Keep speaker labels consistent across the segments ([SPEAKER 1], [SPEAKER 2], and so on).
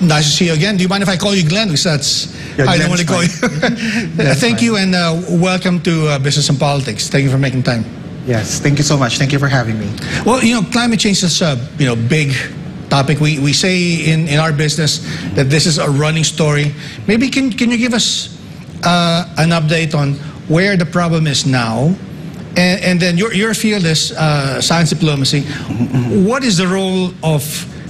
[SPEAKER 1] Nice to see you again. Do you mind if I call you Glenn? Because that's I don't want to call you. Thank you, and welcome to Business and Politics. Thank you for making time.
[SPEAKER 2] Yes, thank you so much. Thank you for having me.
[SPEAKER 1] Well, climate change is a big topic. We say in our business that this is a running story. Maybe can you give us an update on where the problem is now? And then your field is science diplomacy. What is the role of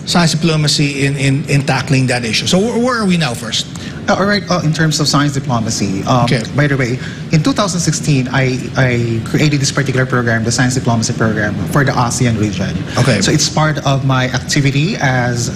[SPEAKER 1] science diplomacy in tackling that issue? So where are we now first?
[SPEAKER 2] All right, in terms of science diplomacy, by the way, in 2016, I created this particular program, the Science Diplomacy Program, for the ASEAN region.
[SPEAKER 1] Okay.
[SPEAKER 2] So it's part of my activity as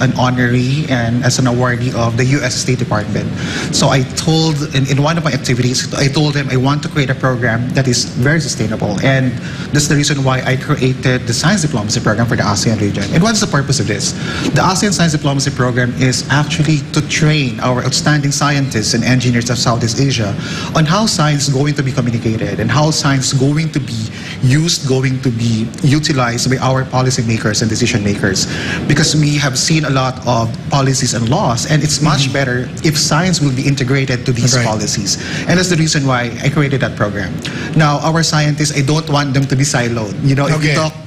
[SPEAKER 2] an honoree and as an awardee of the U.S. State Department. So I told, in one of my activities, I told them I want to create a program that is very sustainable. And that's the reason why I created the Science Diplomacy Program for the ASEAN region. And what is the purpose of this? The ASEAN Science Diplomacy Program is actually to train our outstanding scientists and engineers of Southeast Asia on how science is going to be communicated and how science is going to be used, going to be utilized by our policymakers and decision makers. Because we have seen a lot of policies and laws, and it's much better if science will be integrated to these policies. And that's the reason why I created that program. Now, our scientists, I don't want them to be siloed.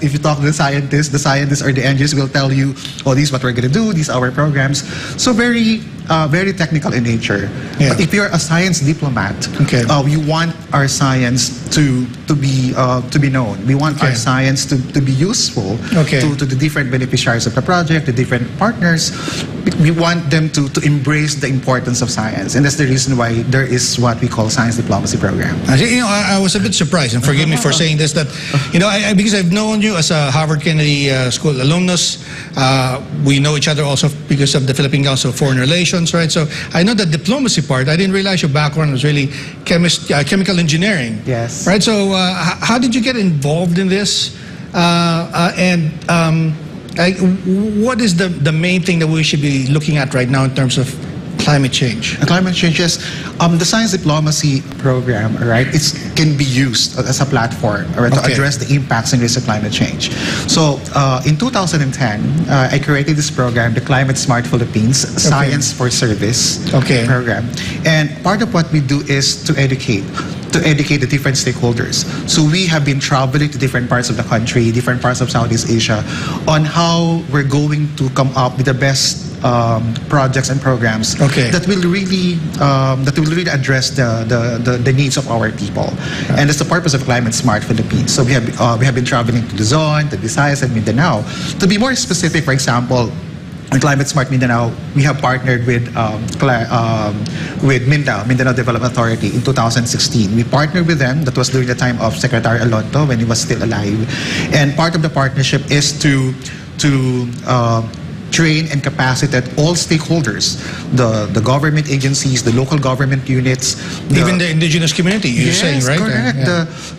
[SPEAKER 2] If you talk to the scientists or the engineers will tell you, oh, this is what we're going to do, these are our programs. So very technical in nature. Yeah. But if you're a science diplomat, we want our science to be known. We want our science to be useful to the different beneficiaries of the project, the different partners. We want them to embrace the importance of science, and that's the reason why there is what we call Science Diplomacy Program.
[SPEAKER 1] I was a bit surprised, and forgive me for saying this, that because I've known you as a Harvard Kennedy School alumnus. We know each other also because of the Philippine Council of Foreign Relations, right? So I know the diplomacy part. I didn't realize your background was really chemical engineering.
[SPEAKER 2] Yes.
[SPEAKER 1] Right. So how did you get involved in this? What is the main thing that we should be looking at right now in terms of climate change?
[SPEAKER 2] Climate change, yes. The Science Diplomacy Program, right, it can be used as a platform to address the impacts and risks of climate change. So in 2010, I created this program, the Climate Smart Philippines Science for Service program. And part of what we do is to educate the different stakeholders. So we have been traveling to different parts of the country, different parts of Southeast Asia, on how we're going to come up with the best projects and programs that will really address the needs of our people. And that's the purpose of Climate Smart Philippines. So we have been traveling to Luzon, to Visayas, and Mindanao. To be more specific, for example, in Climate Smart Mindanao, we have partnered with Mindanao Development Authority in 2016. We partnered with them. That was during the time of Secretary Alonto when he was still alive. And part of the partnership is to train and capacitate all stakeholders, the government agencies, the local government units,
[SPEAKER 1] even the indigenous community. You're saying, right?
[SPEAKER 2] Correct.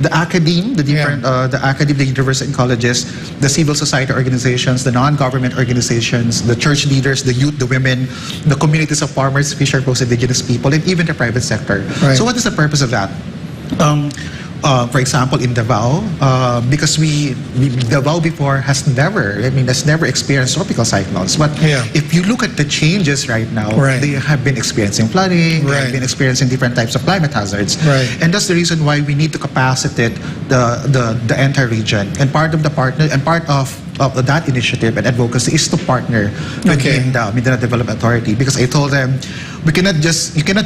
[SPEAKER 2] The academe, the different the university and colleges, the civil society organizations, the non-government organizations, the church leaders, the youth, the women, the communities of farmers, fisherfolk, indigenous people, and even the private sector. So what is the purpose of that? For example, in Davao, because Davao before has never experienced tropical cyclones. But if you look at the changes right now, they have been experiencing flooding, they have been experiencing different types of climate hazards. And that's the reason why we need to capacitate the entire region. And part of that initiative and advocacy is to partner with Mindanao Development Authority, because I told them you cannot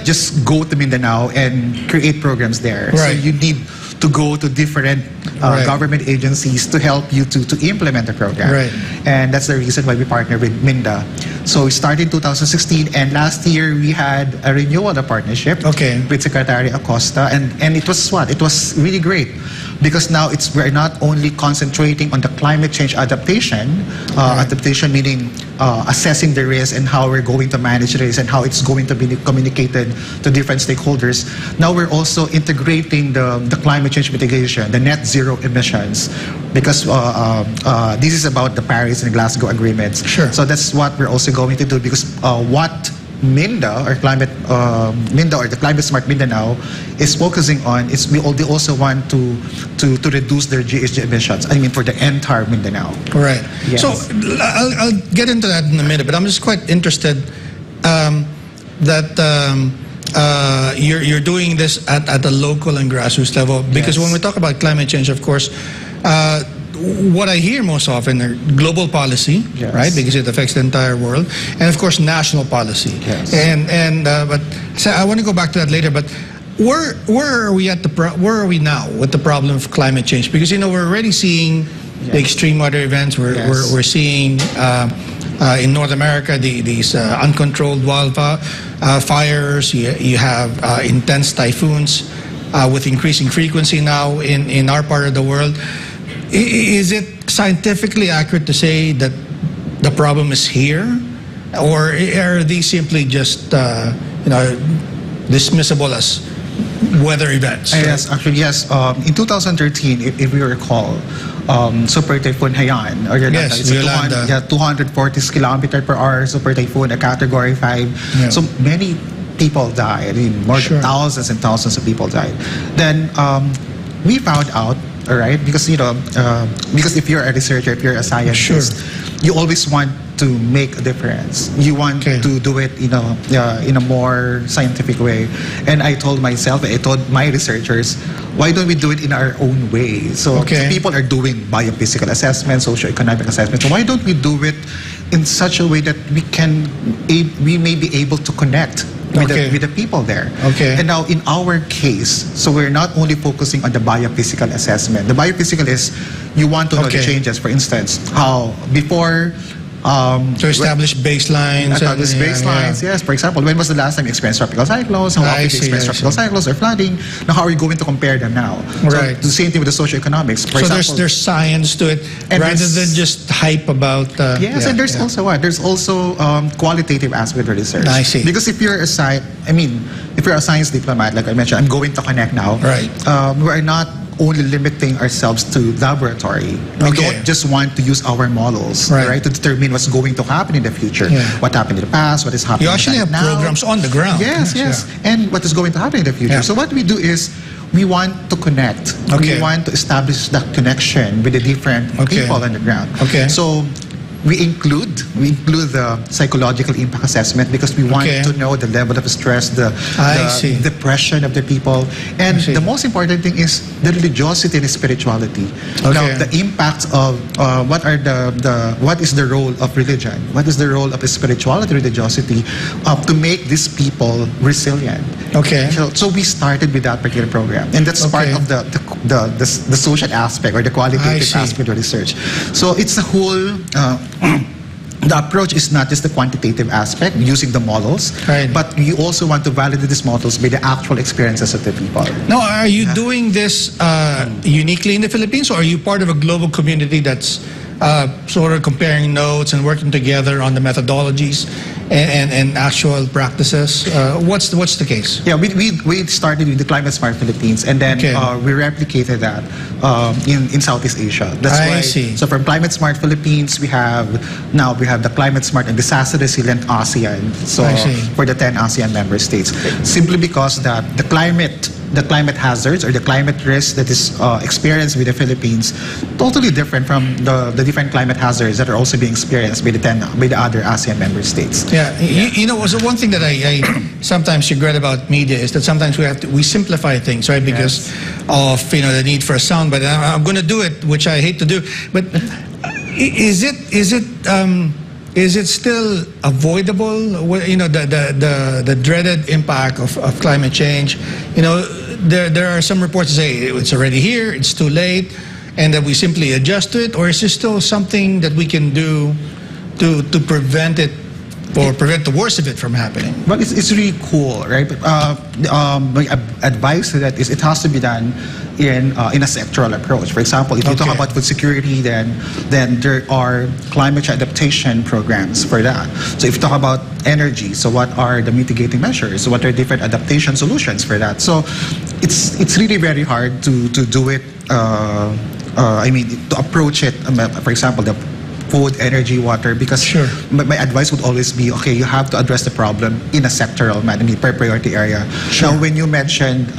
[SPEAKER 2] just go to Mindanao and create programs there. So you need to go to different government agencies to help you to implement the program. And that's the reason why we partner with MINDA. So we started in 2016, and last year we had a renewal of the partnership with Secretary Acosta, and it was what? It was really great, because now we're not only concentrating on the climate change adaptation, adaptation meaning assessing the risk and how we're going to manage risk and how it's going to be communicated to different stakeholders. Now we're also integrating the climate change mitigation, the net zero emissions, because this is about the Paris and Glasgow agreements. So that's what we're also going to do, because what Minda or Minda or the Climate Smart Mindanao is focusing on is they also want to reduce their GHG emissions. I mean, for the entire Mindanao.
[SPEAKER 1] Right.
[SPEAKER 2] Yes.
[SPEAKER 1] So I'll get into that in a minute, but I'm just quite interested that you're doing this at the local and grassroots level, because when we talk about climate change, of course, what I hear most often are global policy, right? Because it affects the entire world, and of course national policy.
[SPEAKER 2] Yes.
[SPEAKER 1] But so I want to go back to that later. But where are we where are we now with the problem of climate change? Because we're already seeing the extreme weather events. We're seeing in North America these uncontrolled wildfires. You have intense typhoons with increasing frequency now in our part of the world. Is it scientifically accurate to say that the problem is here, or are these simply just dismissible as weather events?
[SPEAKER 2] Yes, actually, yes. In 2013, if you recall, Super Typhoon Haiyan, or it's a 240 km/h Super Typhoon, a Category 5.
[SPEAKER 1] Yeah.
[SPEAKER 2] So many people died. I mean, more than thousands and thousands of people died. Then we found out. All right, because because if you're a researcher, if you're a scientist, you always want to make a difference. You want to do it in a more scientific way. And I told myself, I told my researchers, why don't we do it in our own way? So people are doing biophysical assessments, socioeconomic assessments. So why don't we do it in such a way that we may be able to connect with the people there. And now in our case, so we're not only focusing on the biophysical assessment. The biophysical is you want to know the changes. For instance, how before
[SPEAKER 1] to establish baselines.
[SPEAKER 2] Yes. For example, when was the last time you experienced tropical cyclones? How often you experienced tropical cyclones or flooding? Now, how are you going to compare them now?
[SPEAKER 1] Right.
[SPEAKER 2] So the same thing with the socioeconomics. For example,
[SPEAKER 1] there's science to it rather than just hype about.
[SPEAKER 2] And there's also qualitative aspect of research.
[SPEAKER 1] I see.
[SPEAKER 2] Because if you're a science diplomat, like I mentioned, I'm going to connect now.
[SPEAKER 1] Right.
[SPEAKER 2] We are not only limiting ourselves to laboratory. We don't just want to use our models, right, to determine what's going to happen in the future. What happened in the past, what is happening now.
[SPEAKER 1] You actually have programs on the ground.
[SPEAKER 2] Yes. And what is going to happen in the future. So what we do is we want to connect. We want to establish that connection with the different people on the ground. So we include the psychological impact assessment because we want to know the level of stress, the depression of the people, and the most important thing is the religiosity and spirituality. Now, the impacts of what is the role of religion? What is the role of spirituality, religiosity, to make these people resilient? So we started with that particular program, and that's part of the social aspect or the qualitative aspect of research. So it's the whole. The approach is not just the quantitative aspect, using the models, but you also want to validate these models by the actual experiences of the people.
[SPEAKER 1] Now, are you doing this uniquely in the Philippines, or are you part of a global community that's sort of comparing notes and working together on the methodologies and actual practices? What's the case?
[SPEAKER 2] Yeah, we started with the Climate Smart Philippines, and then we replicated that in Southeast Asia. That's why. So from Climate Smart Philippines, we have the Climate Smart and Disaster Resilient ASEAN. So for the 10 ASEAN member states, simply because that the climate hazards or the climate risk that is experienced with the Philippines totally different from the different climate hazards that are also being experienced by the other ASEAN member states.
[SPEAKER 1] So one thing that I sometimes regret about media is that sometimes we simplify things, right? Because of the need for a sound, but I'm going to do it, which I hate to do. But is it still avoidable? The dreaded impact of climate change. There are some reports that say it's already here, it's too late, and that we simply adjust to it. Or is there still something that we can do to prevent it, or prevent the worst of it from happening?
[SPEAKER 2] Well, it's really cool, right? My advice to that is it has to be done in a sectoral approach. For example, if you talk about food security, then there are climate change adaptation programs for that. So if you talk about energy, so what are the mitigating measures? So what are different adaptation solutions for that? So it's really very hard to do it. To approach it. For example, food, energy, water, because
[SPEAKER 1] Sure.
[SPEAKER 2] my advice would always be, okay, you have to address the problem in a sectoral manner, per priority area.
[SPEAKER 1] Sure.
[SPEAKER 2] Now, when you mentioned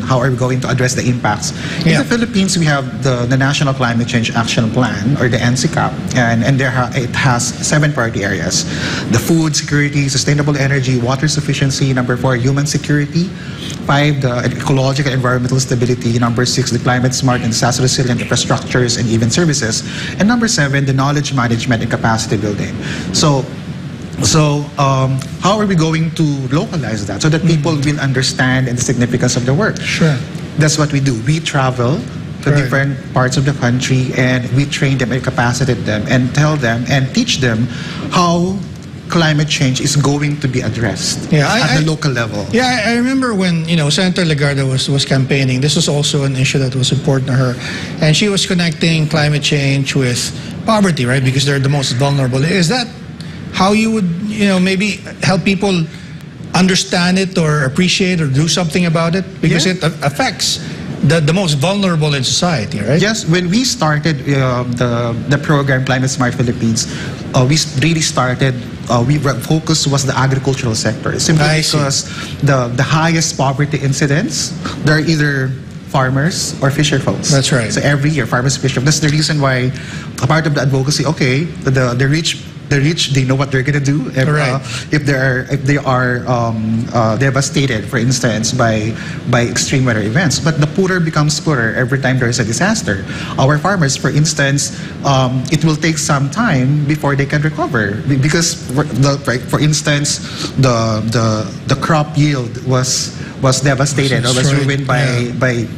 [SPEAKER 2] how are we going to address the impacts, in
[SPEAKER 1] Yeah.
[SPEAKER 2] the Philippines, we have the National Climate Change Action Plan, or the NCCAP, and it has 7 priority areas: the food security, sustainable energy, water sufficiency. Number 4, human security. 5, the ecological and environmental stability. Number 6, the climate smart and disaster resilient infrastructures and even services. And number 7, the knowledge management and capacity building. So how are we going to localize that so that people will understand the significance of the work?
[SPEAKER 1] Sure.
[SPEAKER 2] That's what we do. We travel to
[SPEAKER 1] Right.
[SPEAKER 2] different parts of the country, and we train them and capacitate them and tell them and teach them how climate change is going to be addressed at the local level.
[SPEAKER 1] Yeah, I remember when Senator Legarda was campaigning. This was also an issue that was important to her, and she was connecting climate change with poverty, right? Because they're the most vulnerable. Is that how you would maybe help people understand it or appreciate or do something about it? Because it affects the most vulnerable in society, right?
[SPEAKER 2] Yes, when we started the program Climate Smart Philippines, we really started. Focus was the agricultural sector, simply because the highest poverty incidents, they're either farmers or fisher folks.
[SPEAKER 1] That's right.
[SPEAKER 2] So every year, farmers, fisher. That's the reason why a part of the advocacy. Okay, the rich. The rich, they know what they're gonna do if they are devastated, for instance, by extreme weather events. But the poorer becomes poorer every time there is a disaster. Our farmers, for instance, it will take some time before they can recover because, for instance, the crop yield was devastated or was ruined by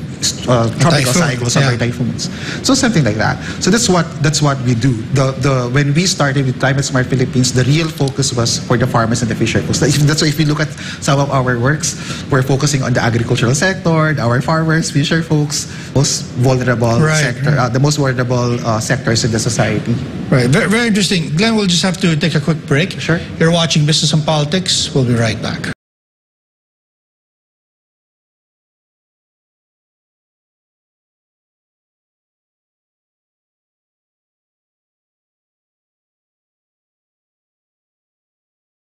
[SPEAKER 2] tropical cycles or by typhoons. So something like that. So that's what we do. When we started with Climate Smart Philippines, the real focus was for the farmers and the fisher folks. That's why if you look at some of our works, we're focusing on the agricultural sector, our farmers, fisher folks, most vulnerable sector, the most vulnerable sectors in the society.
[SPEAKER 1] Right. Very, very interesting. Glenn, we'll just have to take a quick break.
[SPEAKER 2] Sure.
[SPEAKER 1] You're watching Business and Politics. We'll be right back.